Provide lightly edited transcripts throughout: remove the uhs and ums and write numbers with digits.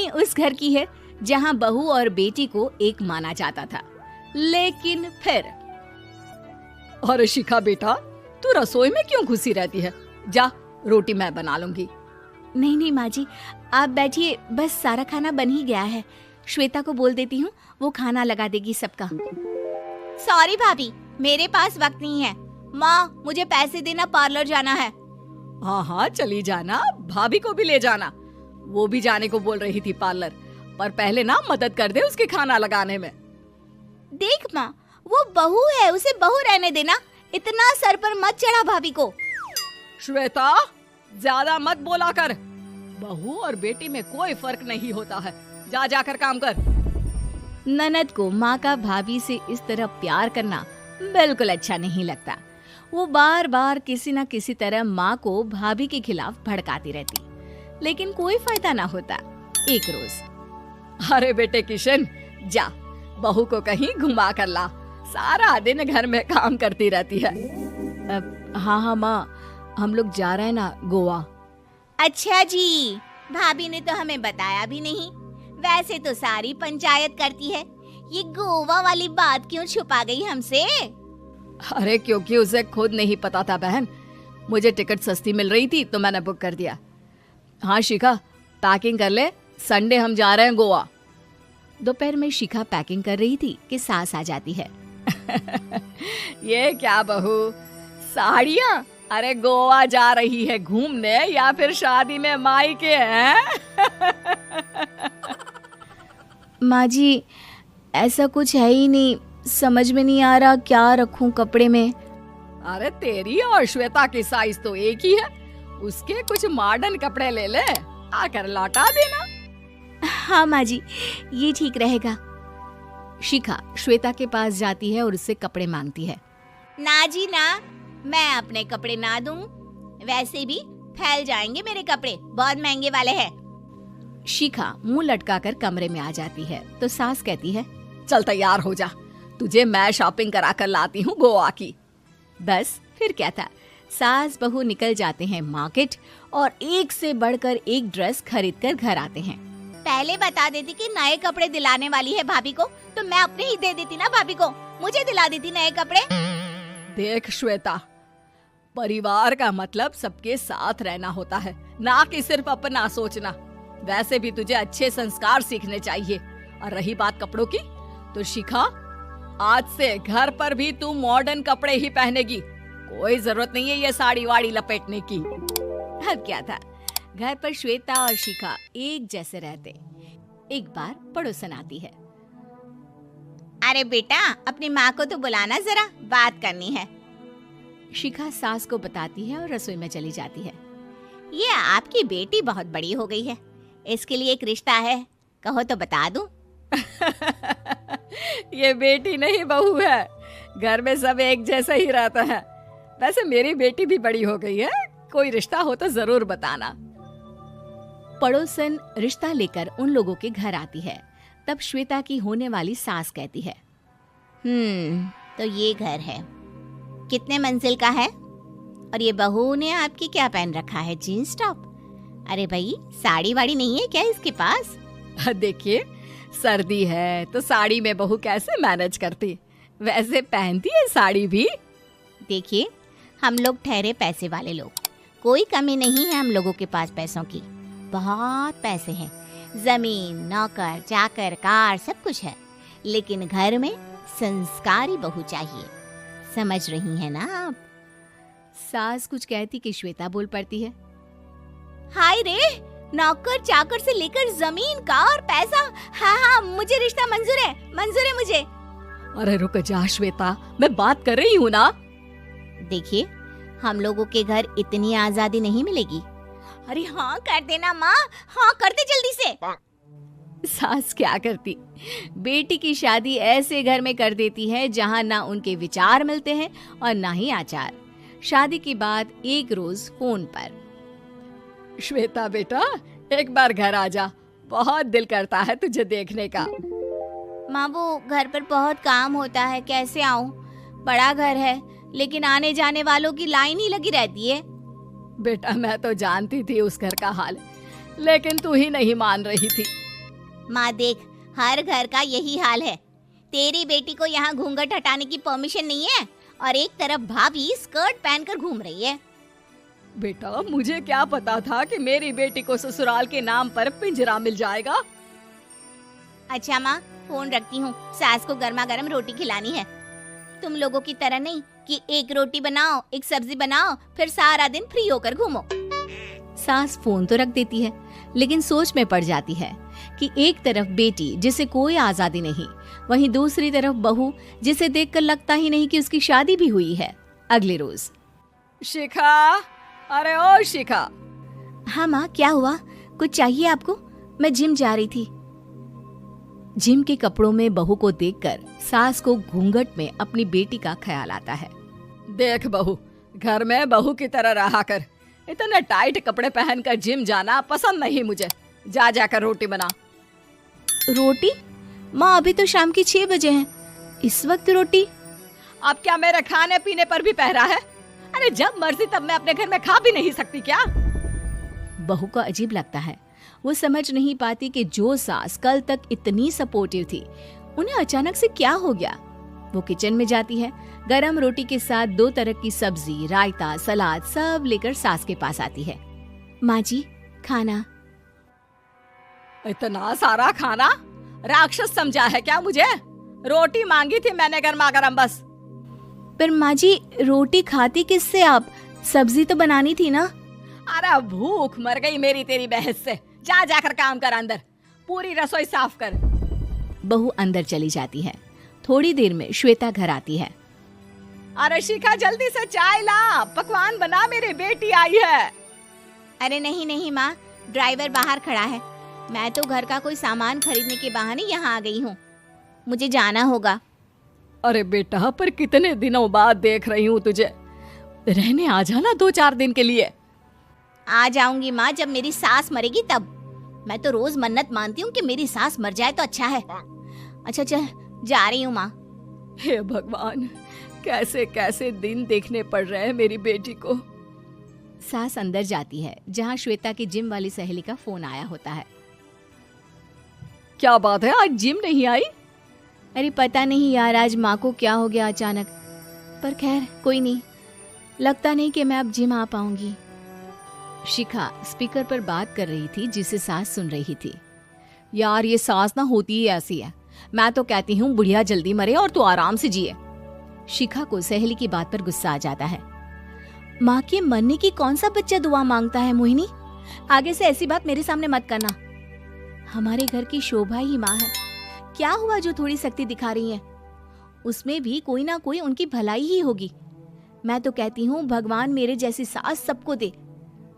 कहानी उस घर की है जहाँ बहू और बेटी को एक माना जाता था। लेकिन फिर अरे शिखा बेटा, तू रसोई में क्यों घुसी रहती है? जा, रोटी मैं बना लूंगी। नहीं नहीं माँ जी, आप बैठिए, बस सारा खाना बन ही गया है। श्वेता को बोल देती हूँ, वो खाना लगा देगी सबका। सॉरी भाभी, मेरे पास वक्त नहीं है। माँ, मुझे पैसे देना, पार्लर जाना है। हाँ हाँ चली जाना, भाभी को भी ले जाना। वो भी जाने को बोल रही थी पार्लर, पर पहले ना मदद कर दे उसके खाना लगाने में। देख माँ, वो बहू है, उसे बहू रहने देना, इतना सर पर मत चढ़ा भाभी को। श्वेता, ज्यादा मत बोला कर। बहू और बेटी में कोई फर्क नहीं होता है। जा जाकर काम कर। ननद को माँ का भाभी से इस तरह प्यार करना बिल्कुल अच्छा नहीं लगता। वो बार बार किसी न किसी तरह माँ को भाभी के खिलाफ भड़काती रहती, लेकिन कोई फायदा ना होता। एक रोज, अरे बेटे किशन, जा बहू को कहीं घुमा कर ला। सारा दिन घर में काम करती रहती है। हाँ हाँ माँ, हम लोग जा रहे हैं ना गोवा। अच्छा जी, भाभी ने तो हमें बताया भी नहीं। वैसे तो सारी पंचायत करती है, ये गोवा वाली बात क्यों छुपा गई हमसे? अरे क्योंकि उसे खुद नहीं पता था बहन। मुझे टिकट सस्ती मिल रही थी तो मैंने बुक कर दिया। हाँ शिखा, पैकिंग कर ले, संडे हम जा रहे हैं गोवा। दोपहर में शिखा पैकिंग कर रही थी कि सास आ जाती है। ये क्या बहू, साड़ियाँ? अरे गोवा जा रही है घूमने या फिर शादी में मायके हैं? माँ जी, ऐसा कुछ है ही नहीं, समझ में नहीं आ रहा क्या रखूं कपड़े में। अरे तेरी और श्वेता की साइज तो एक ही है। उसके कुछ मॉडर्न कपड़े ले ले, आकर लौटा देना। हाँ माँ जी, ये ठीक रहेगा। शिखा श्वेता के पास जाती है और उससे कपड़े मांगती है। ना जी ना, मैं अपने कपड़े ना दूं, वैसे भी फैल जाएंगे मेरे कपड़े, बहुत महंगे वाले हैं। शिखा मुंह लटकाकर कमरे में आ जाती है तो सास कहती है, चल तैयार हो जा, तुझे मैं शॉपिंग करा कर लाती हूँ गोवा की। बस फिर क्या था, सास बहू निकल जाते हैं मार्केट और एक से बढ़कर एक ड्रेस खरीद कर घर आते हैं। पहले बता देती कि नए कपड़े दिलाने वाली है भाभी को, तो मैं अपने ही दे देती ना भाभी को, मुझे दिला देती नए कपड़े। देख श्वेता, परिवार का मतलब सबके साथ रहना होता है, ना कि सिर्फ अपना सोचना। वैसे भी तुझे अच्छे संस्कार सीखने चाहिए। और रही बात कपड़ों की, तो शिखा, आज से घर पर भी तू मॉडर्न कपड़े ही पहनेगी। कोई जरूरत नहीं है ये साड़ी वाड़ी लपेटने की। अब क्या था, घर पर श्वेता और शिखा एक जैसे रहते। एक बार पड़ोसन आती है। अरे बेटा, अपनी माँ को तो बुलाना जरा, बात करनी है। शिखा सास को बताती है और रसोई में चली जाती है। ये आपकी बेटी बहुत बड़ी हो गई है, इसके लिए एक रिश्ता है, कहो तो बता दूं। ये बेटी नहीं बहू है, घर में सब एक जैसा ही रहता है। वैसे मेरी बेटी भी बड़ी हो गई है, कोई रिश्ता हो तो जरूर बताना। पड़ोसन रिश्ता लेकर उन लोगों के घर आती है। तब श्वेता की होने वाली सास कहती है, तो ये घर है, कितने मंजिल का है? और ये बहू ने आपकी क्या पहन रखा है, जीन्स टॉप? अरे भाई, साड़ी वाड़ी नहीं है क्या इसके पास? देखिए, सर्दी है तो साड़ी में बहू कैसे मैनेज करती, वैसे पहनती है साड़ी भी। देखिए, हम लोग ठहरे पैसे वाले लोग, कोई कमी नहीं है हम लोगों के पास पैसों की, बहुत पैसे हैं, जमीन, नौकर चाकर, कार, सब कुछ है, लेकिन घर में संस्कारी बहू चाहिए। समझ रही हैं ना आप? सास कुछ कहती कि श्वेता बोल पड़ती है, हाय रे, नौकर चाकर से लेकर जमीन, कार, पैसा, हाँ हाँ, मुझे रिश्ता मंजूर है, मंजूर है मुझे। अरे रुक जा श्वेता, मैं बात कर रही हूँ ना। देखिए, हम लोगों के घर इतनी आजादी नहीं मिलेगी। अरे हाँ कर देना माँ, हाँ कर दे जल्दी से। सास क्या करती, बेटी की शादी ऐसे घर में कर देती है जहाँ ना उनके विचार मिलते हैं और ना ही आचार। शादी के बाद एक रोज फोन पर, श्वेता बेटा, एक बार घर आ जा, बहुत दिल करता है तुझे देखने का। माँ, वो घर पर बहुत काम होता है, कैसे आऊँ? बड़ा घर है, लेकिन आने जाने वालों की लाइन ही लगी रहती है। बेटा, मैं तो जानती थी उस घर का हाल, लेकिन तू ही नहीं मान रही थी। माँ देख, हर घर का यही हाल है। तेरी बेटी को यहाँ घूंघट हटाने की परमिशन नहीं है और एक तरफ भाभी स्कर्ट पहनकर घूम रही है। बेटा, मुझे क्या पता था कि मेरी बेटी को ससुराल के नाम पर पिंजरा मिल जाएगा। अच्छा माँ, फोन रखती हूँ, सास को गर्मा गर्म रोटी खिलानी है। तुम लोगों की तरह नहीं कि एक रोटी बनाओ, एक सब्जी बनाओ, फिर सारा दिन फ्री होकर घूमो। सास फोन तो रख देती है, लेकिन सोच में पड़ जाती है कि एक तरफ बेटी जिसे कोई आजादी नहीं, वहीं दूसरी तरफ बहू जिसे देखकर लगता ही नहीं कि उसकी शादी भी हुई है। अगले रोज। शिखा, अरे ओ शिखा। हाँ माँ, क्या हुआ? कुछ चाहिए आपको? मैं जिम जा रही थी। जिम के कपड़ों में बहू को देखकर सास को घूंघट में अपनी बेटी का ख्याल आता है। देख बहू, घर में बहू की तरह रहा कर। इतने टाइट कपड़े पहनकर जिम जाना पसंद नहीं मुझे। जा जाकर रोटी बना। रोटी? माँ, अभी तो शाम की 6 बजे हैं, इस वक्त रोटी? अब क्या मेरे खाने पीने पर भी पहरा है? अरे जब मर्जी तब मैं अपने घर में खा भी नहीं सकती क्या? बहू को अजीब लगता है। वो समझ नहीं पाती कि जो सास कल तक इतनी सपोर्टिव थी, उन्हें अचानक से क्या हो गया। वो किचन में जाती है, गरम रोटी के साथ 2 तरह की सब्जी, रायता, सलाद सब लेकर सास के पास आती है। माँ जी, खाना। इतना सारा खाना? राक्षस समझा है क्या मुझे? रोटी मांगी थी मैंने गर्मा गर्म बस। पर माँ जी, रोटी खाती किससे आप? सब्जी तो बनानी थी ना। अरे भूख मर गई मेरी तेरी बहस से। जा जाकर काम कर, अंदर पूरी रसोई साफ कर। बहू अंदर चली जाती है। थोड़ी देर में श्वेता घर आती है। अरे शिखा, जल्दी से चाय ला, पकवान बना, मेरी बेटी आई है। अरे नहीं नहीं माँ, ड्राइवर बाहर खड़ा है। मैं तो घर का कोई सामान खरीदने के बहाने यहाँ आ गई हूँ, मुझे जाना होगा। अरे बेटा, पर कितने दिनों बाद देख रही हूँ तुझे। रहने आ जाना 2-4 दिन के लिए। आ जाऊंगी माँ, जब मेरी सास मरेगी तब। मैं तो रोज मन्नत मानती हूँ कि मेरी सास मर जाए तो अच्छा है। अच्छा चल, जा रही हूँ माँ। हे भगवान, कैसे कैसे दिन देखने पड़ रहे हैं मेरी बेटी को। सास अंदर जाती है, जहाँ श्वेता की जिम वाली सहेली का फोन आया होता है। क्या बात है, आज जिम नहीं आई? अरे पता नहीं यार, आज माँ को क्या हो गया अचानक। पर खैर कोई नहीं, लगता नहीं कि मैं अब जिम आ पाऊंगी। शिखा स्पीकर पर बात कर रही थी, जिसे सास सुन रही थी। यार, ये सास ना होती ही ऐसी है। मैं तो कहती हूँ बुढ़िया जल्दी मरे और तू आराम से जिए। शिखा को सहेली की बात पर गुस्सा आ जाता है। माँ के मरने की कौन सा बच्चा दुआ मांगता है मोहिनी? आगे से ऐसी बात मेरे सामने मत करना। हमारे घर की शोभा ही माँ है। क्या हुआ जो थोड़ी सख्ती दिखा रही है? उसमें भी कोई ना कोई उनकी भलाई ही होगी। मैं तो कहती हूँ भगवान मेरे जैसी सास सबको दे,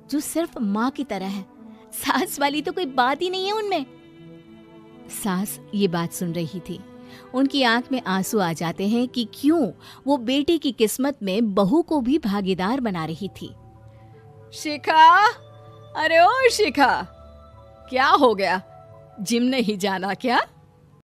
जो सिर्फ माँ की तरह है। सास वाली तो कोई बात ही नहीं है उनमें। सास ये बात सुन रही थी। उनकी आंख में आंसू आ जाते हैं कि क्यों वो बेटी की किस्मत में बहू को भी भागीदार बना रही थी। शिखा, अरे ओ शिखा, क्या हो गया? जिम नहीं जाना क्या?